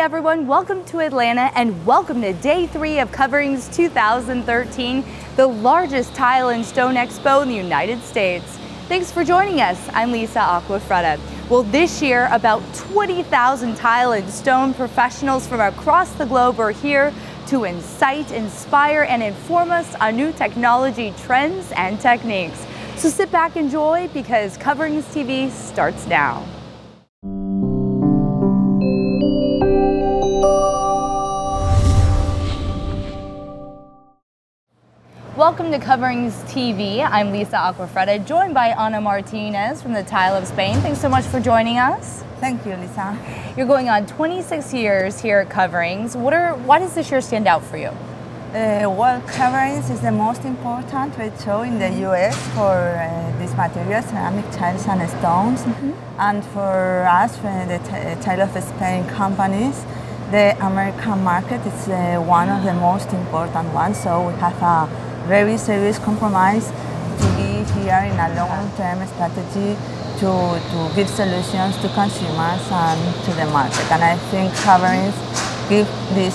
everyone, welcome to Atlanta and welcome to day 3 of Coverings 2013, the largest tile and stone expo in the United States. Thanks for joining us. I'm Lisa Acquafreda. Well, this year about 20,000 tile and stone professionals from across the globe are here to incite, inspire, and inform us on new technology trends and techniques. So sit back and enjoy because Coverings TV starts now. Welcome to Coverings TV. I'm Lisa Acquafreda, joined by Ana Martinez from the Tile of Spain. Thanks so much for joining us. Thank you, Lisa. You're going on 26 years here at Coverings. Why does this year stand out for you? Well, Coverings is the most important trade show in the US for these materials, ceramic tiles and stones. And for us, for the Tile of Spain companies, the American market is one of the most important ones. So we have a very serious compromise to be here in a long-term strategy to give solutions to consumers and to the market. And I think Coverings give these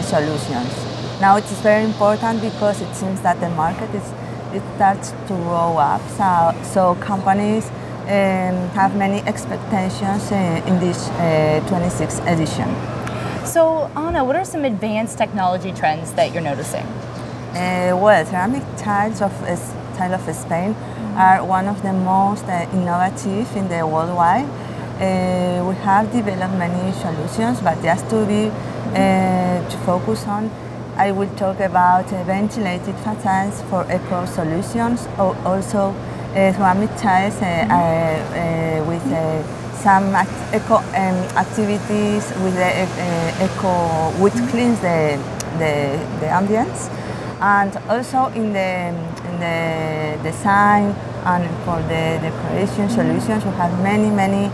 solutions. Now it is very important because it seems that the market starts to grow up. So companies have many expectations in this 26th edition. So Ana, what are some advanced technology trends that you're noticing? Well, ceramic tiles of Tile of Spain are one of the most innovative in the worldwide. We have developed many solutions, but just to focus on, I will talk about ventilated facades for eco solutions, also ceramic tiles with some eco activities with which cleans the ambience. And also in the design and for the decoration solutions, we have many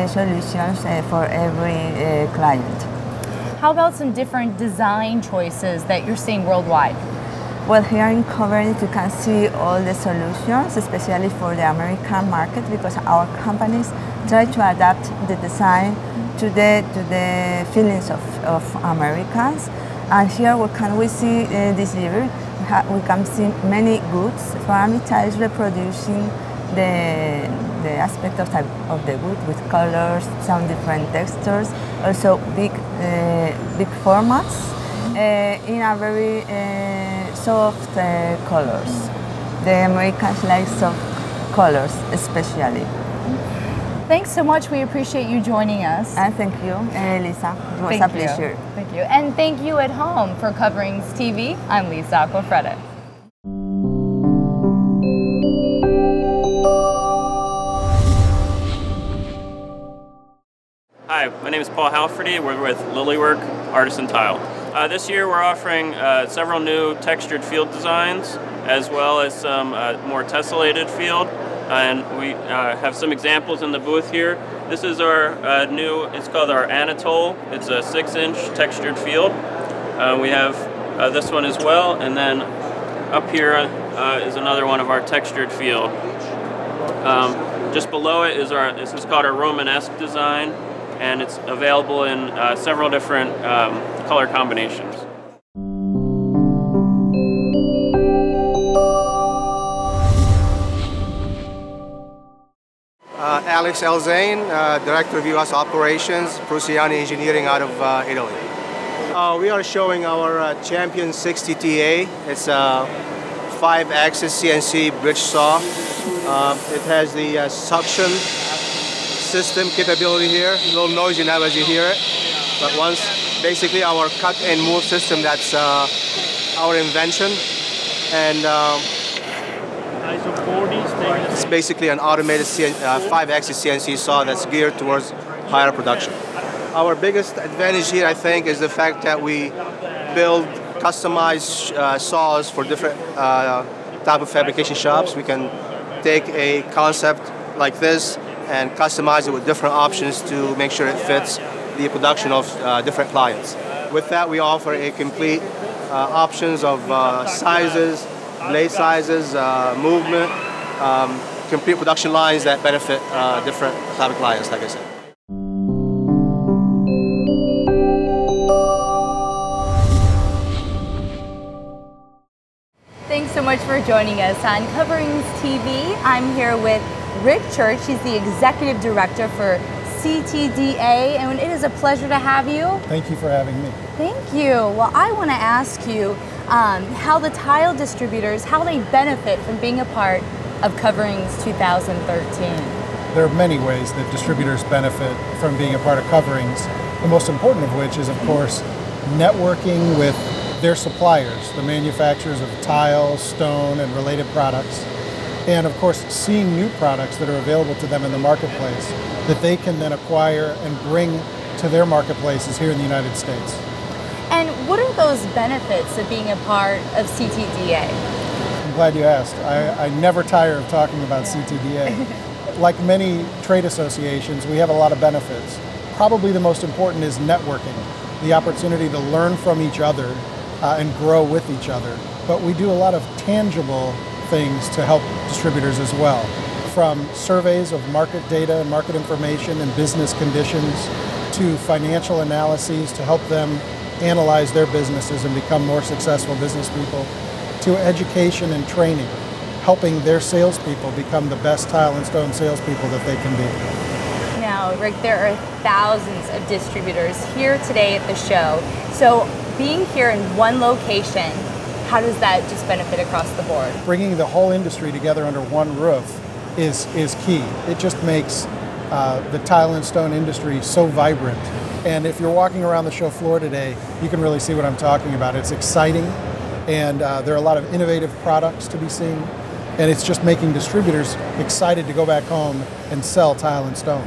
solutions for every client. How about some different design choices that you're seeing worldwide? Well, here in Coverings you can see all the solutions, especially for the American market, because our companies try to adapt the design to the feelings of Americans. And here what can we see this year? We can see many goods, ceramic tiles reproducing the aspect of the wood with colors, some different textures, also big formats in a very soft colors. The Americans like soft colors especially. Thanks so much. We appreciate you joining us. And thank you, Lisa. It was a pleasure. Thank you. And thank you at home for Coverings TV. I'm Lisa Acquafreda. Hi, my name is Paul Halferty. We're with Lilywork Artisan Tile. This year we're offering several new textured field designs as well as some more tessellated field. And we have some examples in the booth here. This is our it's called our Anatole. It's a 6-inch textured field. We have this one as well, and then up here is another one of our textured field. Just below it is this is called our Romanesque design, and it's available in several different color combinations. Alex Elzane, Director of U.S. Operations, Prusiani Engineering out of Italy. We are showing our Champion 60 TA. It's a 5-axis CNC bridge saw. It has the suction system capability here. A little noisy now as you hear it, but basically our cut and move system, that's our invention. And it's basically an automated 5-axis CNC saw that's geared towards higher production. Our biggest advantage here, I think, is the fact that we build customized saws for different type of fabrication shops. We can take a concept like this and customize it with different options to make sure it fits the production of different clients. With that, we offer a complete options of sizes, blade sizes, movement, complete production lines that benefit different type of clients, like I said. joining us on Coverings TV. I'm here with Rick Church. He's the Executive Director for CTDA, and it is a pleasure to have you. Thank you for having me. Thank you. Well, I want to ask you how the tile distributors, how they benefit from being a part of Coverings 2013. There are many ways that distributors benefit from being a part of Coverings, the most important of which is, of course, networking with their suppliers, the manufacturers of tile, stone, and related products, and of course seeing new products that are available to them in the marketplace that they can then acquire and bring to their marketplaces here in the United States. And what are those benefits of being a part of CTDA? I'm glad you asked. I never tire of talking about CTDA. Like many trade associations, we have a lot of benefits. Probably the most important is networking, the opportunity to learn from each other and grow with each other. But we do a lot of tangible things to help distributors as well, from surveys of market data and market information and business conditions to financial analyses to help them analyze their businesses and become more successful business people, to education and training, helping their salespeople become the best tile and stone salespeople that they can be. Now, Rick, there are thousands of distributors here today at the show. So being here in one location, how does that just benefit across the board? Bringing the whole industry together under one roof is key. It just makes the tile and stone industry so vibrant. And if you're walking around the show floor today, you can really see what I'm talking about. It's exciting, and there are a lot of innovative products to be seen, and it's just making distributors excited to go back home and sell tile and stone.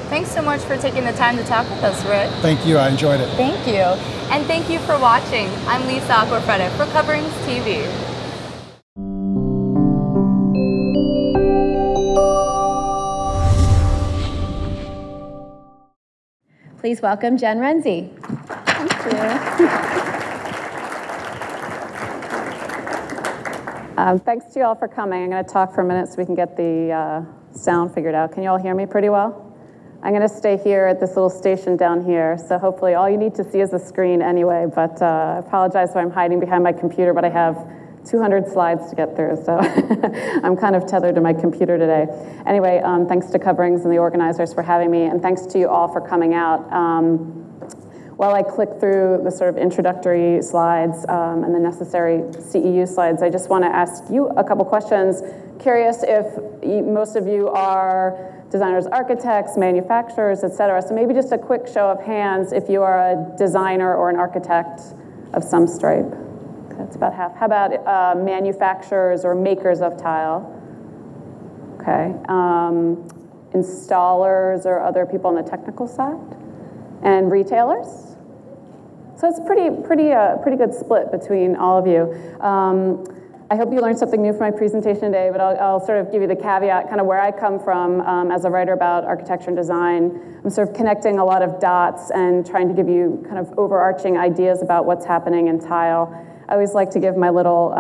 Thanks so much for taking the time to talk with us, Rick. Thank you, I enjoyed it. Thank you. And thank you for watching. I'm Lisa Acquafreda for Coverings TV. Please welcome Jen Renzi. Thank you. Thanks to you all for coming. I'm going to talk for a minute so we can get the sound figured out. Can you all hear me pretty well? I'm going to stay here at this little station down here, so hopefully all you need to see is the screen anyway, but I apologize if I'm hiding behind my computer, but I have 200 slides to get through, so I'm kind of tethered to my computer today. Anyway, thanks to Coverings and the organizers for having me, and thanks to you all for coming out. While I click through the sort of introductory slides and the necessary CEU slides, I just want to ask you a couple questions. Curious if most of you are designers, architects, manufacturers, etc. So maybe just a quick show of hands if you are a designer or an architect of some stripe. That's about half. How about manufacturers or makers of tile? Okay. Installers or other people on the technical side? And retailers? So it's pretty good split between all of you. I hope you learned something new from my presentation today, but I'll sort of give you the caveat, kind of where I come from as a writer about architecture and design. I'm sort of connecting a lot of dots and trying to give you kind of overarching ideas about what's happening in tile. I always like to give my little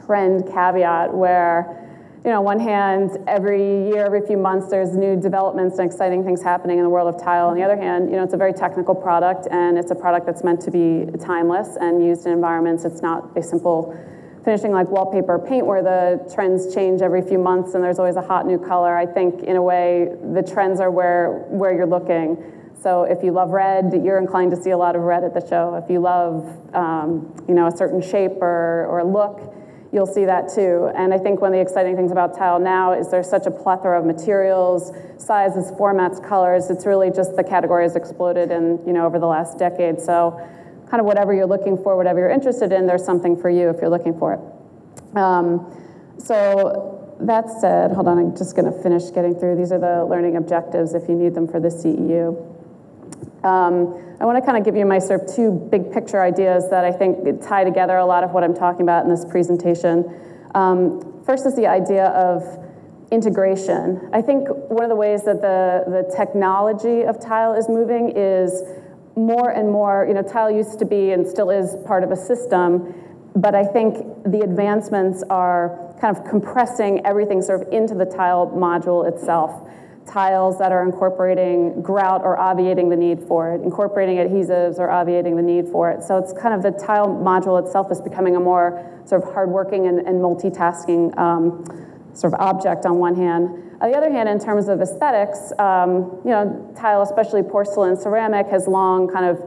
trend caveat where, you know, on one hand, every year, every few months, there's new developments and exciting things happening in the world of tile. On the other hand, you know, it's a very technical product, and it's a product that's meant to be timeless and used in environments. It's not a simple finishing like wallpaper or paint where the trends change every few months and there's always a hot new color. I think, in a way, the trends are where you're looking. So if you love red, you're inclined to see a lot of red at the show. If you love, you know, a certain shape or look, you'll see that too. And I think one of the exciting things about tile now is there's such a plethora of materials, sizes, formats, colors. It's really just the category has exploded over the last decade. So kind of whatever you're looking for, whatever you're interested in, there's something for you if you're looking for it. So that said, hold on, I'm just going to finish getting through. These are the learning objectives if you need them for the CEU. I want to kind of give you my sort of two big picture ideas that I think tie together a lot of what I'm talking about in this presentation. First is the idea of integration. I think one of the ways that the technology of tile is moving is more and more, tile used to be and still is part of a system, but I think the advancements are kind of compressing everything sort of into the tile module itself. tiles that are incorporating grout or obviating the need for it, incorporating adhesives or obviating the need for it. So it's kind of the tile module itself is becoming a more sort of hardworking and multitasking sort of object on one hand. On the other hand, in terms of aesthetics, tile, especially porcelain, ceramic, has long kind of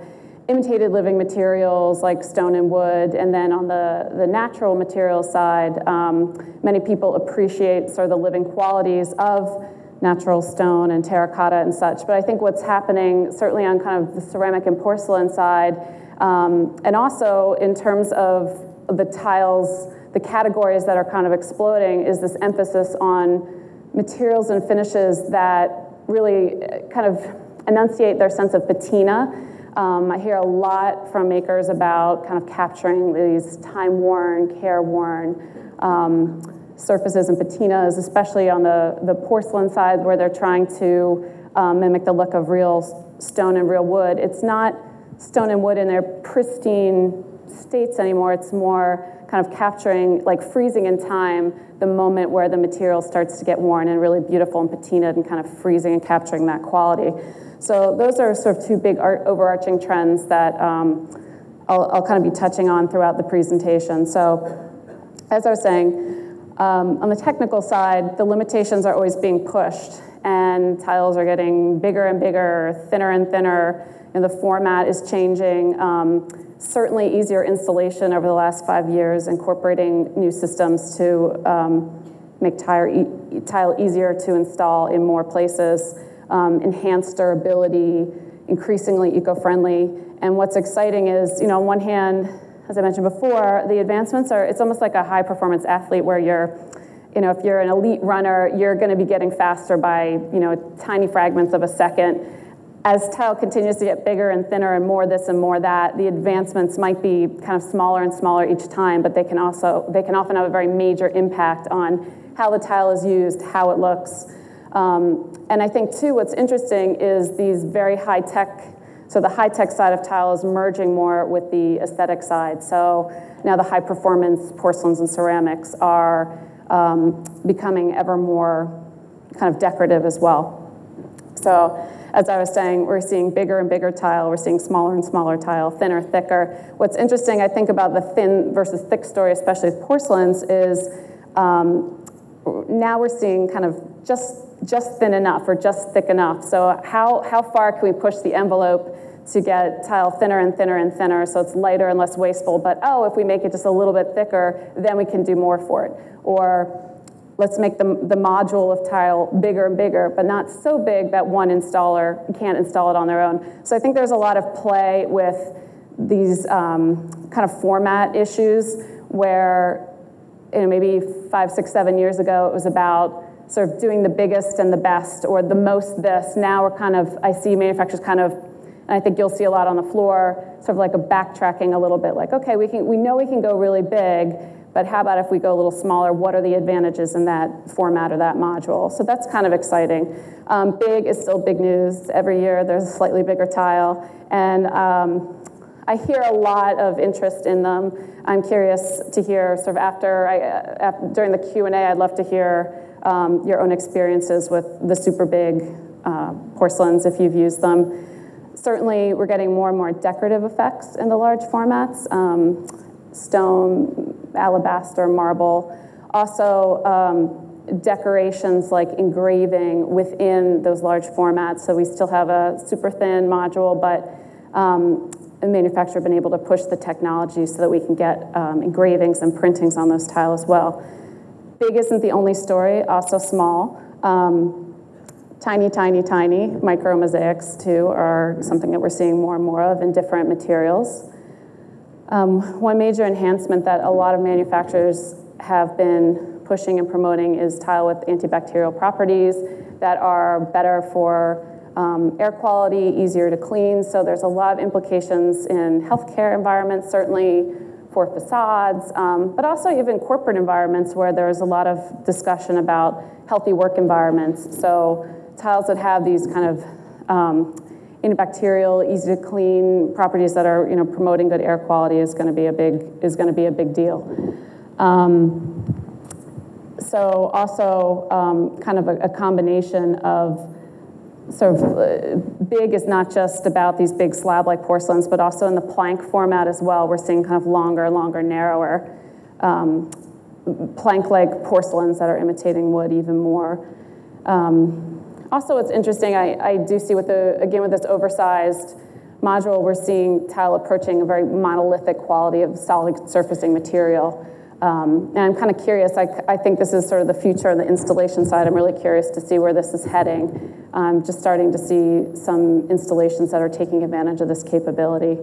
imitated living materials like stone and wood, and then on the natural material side, many people appreciate sort of the living qualities of natural stone and terracotta and such. But I think what's happening, certainly on kind of the ceramic and porcelain side, and also in terms of the tiles, the categories that are kind of exploding, is this emphasis on materials and finishes that really kind of enunciate their sense of patina. I hear a lot from makers about kind of capturing these time-worn, care-worn surfaces and patinas, especially on the porcelain side where they're trying to mimic the look of real stone and real wood. It's not stone and wood in their pristine states anymore. It's more kind of capturing, like freezing in time, the moment where the material starts to get worn and really beautiful and patinaed, and kind of freezing and capturing that quality. So those are sort of two big overarching trends that I'll kind of be touching on throughout the presentation. So as I was saying, on the technical side, the limitations are always being pushed, and tiles are getting bigger and bigger, thinner and thinner, and the format is changing. Certainly easier installation over the last 5 years, incorporating new systems to make tile easier to install in more places, enhanced durability, increasingly eco-friendly. And what's exciting is, on one hand, as I mentioned before, the advancements it's almost like a high-performance athlete where if you're an elite runner, you're going to be getting faster by, tiny fragments of a second. As tile continues to get bigger and thinner and more this and more that, the advancements might be kind of smaller and smaller each time, but they can often have a very major impact on how the tile is used, how it looks. And I think too, what's interesting is these very high-tech, so the high-tech side of tile is merging more with the aesthetic side. So now the high-performance porcelains and ceramics are becoming ever more kind of decorative as well. So as I was saying, we're seeing bigger and bigger tile, we're seeing smaller and smaller tile, thinner, thicker. What's interesting, I think, about the thin versus thick story, especially with porcelains, is now we're seeing kind of just thin enough or just thick enough. So how far can we push the envelope to get tile thinner and thinner and thinner so it's lighter and less wasteful, but if we make it just a little bit thicker, then we can do more for it. Or let's make the module of tile bigger and bigger, but not so big that one installer can't install it on their own. So I think there's a lot of play with these kind of format issues where, maybe 5, 6, 7 years ago, it was about sort of doing the biggest and the best or the most this. Now I see manufacturers kind of, and I think you'll see a lot on the floor, sort of like a backtracking a little bit, like, okay, we know we can go really big, but how about if we go a little smaller? What are the advantages in that format or that module? So that's kind of exciting. Big is still big news. Every year there's a slightly bigger tile. And I hear a lot of interest in them. I'm curious to hear, sort of during the Q&A, I'd love to hear your own experiences with the super big porcelains if you've used them. Certainly we're getting more and more decorative effects in the large formats. Stone, alabaster, marble. Also, decorations like engraving within those large formats. So we still have a super thin module, but a manufacturer has been able to push the technology so that we can get engravings and printings on those tile as well. Big isn't the only story, also small. Tiny, tiny, tiny micro mosaics too are something that we're seeing more and more of in different materials. One major enhancement that a lot of manufacturers have been pushing and promoting is tile with antibacterial properties that are better for air quality, easier to clean. So there's a lot of implications in healthcare environments, certainly for facades, but also even corporate environments where there's a lot of discussion about healthy work environments. So tiles that have these kind of antibacterial, easy to clean properties that are promoting good air quality is going to be a big deal. So also kind of a combination of sort of big is not just about these big slab-like porcelains, but also in the plank format as well. We're seeing kind of longer, narrower plank-like porcelains that are imitating wood even more. Also, it's interesting, I do see with this oversized module, we're seeing tile approaching a very monolithic quality of solid surfacing material. And I'm kind of curious, I think this is sort of the future on the installation side. I'm really curious to see where this is heading. I'm just starting to see some installations that are taking advantage of this capability.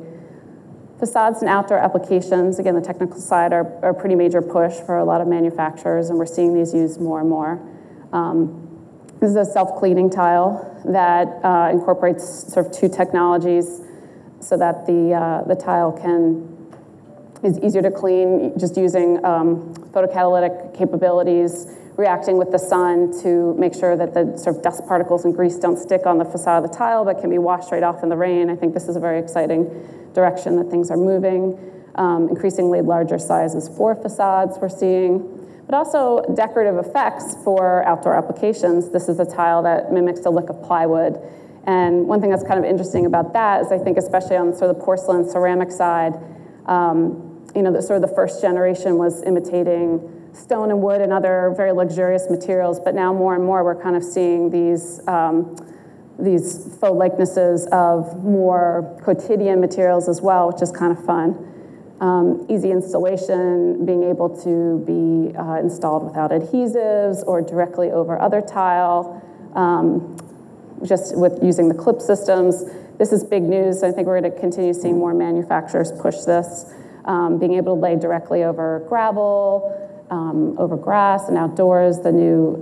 Facades and outdoor applications, again, the technical side are a pretty major push for a lot of manufacturers, and we're seeing these used more and more. This is a self-cleaning tile that incorporates sort of two technologies so that the tile is easier to clean, just using photocatalytic capabilities, reacting with the sun to make sure that the sort of dust particles and grease don't stick on the facade of the tile, but can be washed right off in the rain. I think this is a very exciting direction that things are moving. Increasingly larger sizes for facades we're seeing, but also decorative effects for outdoor applications. This is a tile that mimics the look of plywood. And one thing that's kind of interesting about that is I think especially on sort of the porcelain ceramic side, you know, sort of the first generation was imitating stone and wood and other very luxurious materials, but now more and more we're kind of seeing these faux likenesses of more quotidian materials as well, which is kind of fun. Easy installation, being able to be installed without adhesives or directly over other tile, just with using the clip systems. This is big news. I think we're going to continue seeing more manufacturers push this. Being able to lay directly over gravel, over grass and outdoors. The new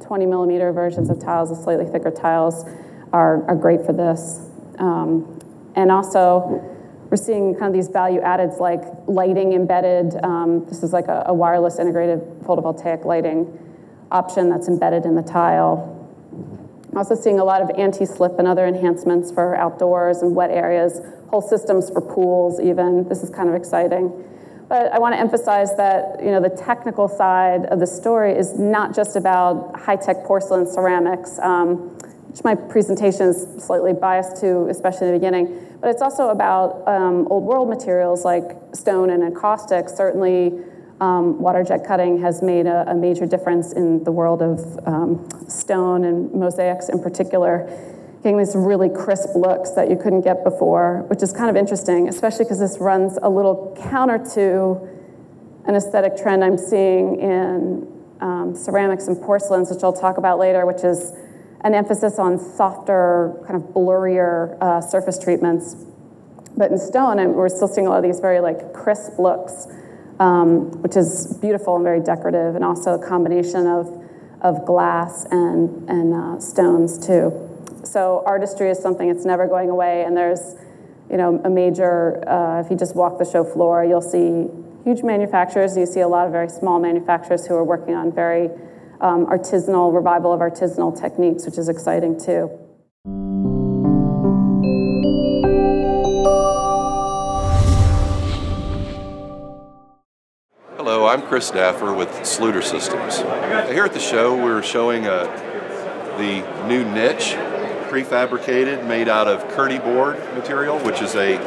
20 millimeter versions of tiles, the slightly thicker tiles, are great for this. And also, we're seeing kind of these value addeds like lighting embedded. This is like a wireless integrated photovoltaic lighting option that's embedded in the tile. Also seeing a lot of anti-slip and other enhancements for outdoors and wet areas, whole systems for pools even. This is kind of exciting. But I want to emphasize that, you know, the technical side of the story is not just about high-tech porcelain ceramics, which my presentation is slightly biased to, especially in the beginning, but it's also about old world materials like stone and acoustics. Certainly, water jet cutting has made a major difference in the world of stone and mosaics in particular, getting these really crisp looks that you couldn't get before, which is kind of interesting, especially because this runs a little counter to an aesthetic trend I'm seeing in ceramics and porcelains, which I'll talk about later, which is an emphasis on softer, kind of blurrier surface treatments. But in stone, we're still seeing a lot of these very like crisp looks, which is beautiful and very decorative, and also a combination of glass and stones too. So artistry is something that's never going away, and there's, you know, a major, if you just walk the show floor, you'll see huge manufacturers, you see a lot of very small manufacturers who are working on very artisanal, revival of artisanal techniques, which is exciting too. Hello, I'm Chris Staffer with Sluder Systems. Here at the show, we're showing the new niche, prefabricated, made out of Kerdi board material, which is a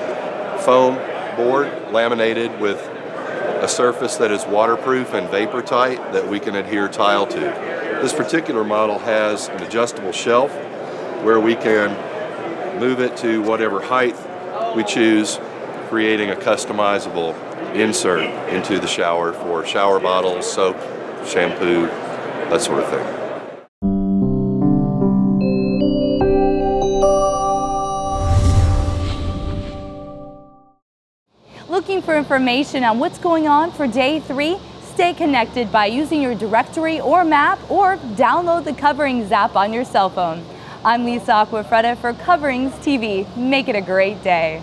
foam board laminated with a surface that is waterproof and vapor tight that we can adhere tile to. This particular model has an adjustable shelf where we can move it to whatever height we choose, creating a customizable insert into the shower for shower bottles, soap, shampoo, that sort of thing. Looking for information on what's going on for Day 3? Stay connected by using your directory or map, or download the Coverings app on your cell phone. I'm Lisa Acquafreda for Coverings TV. Make it a great day.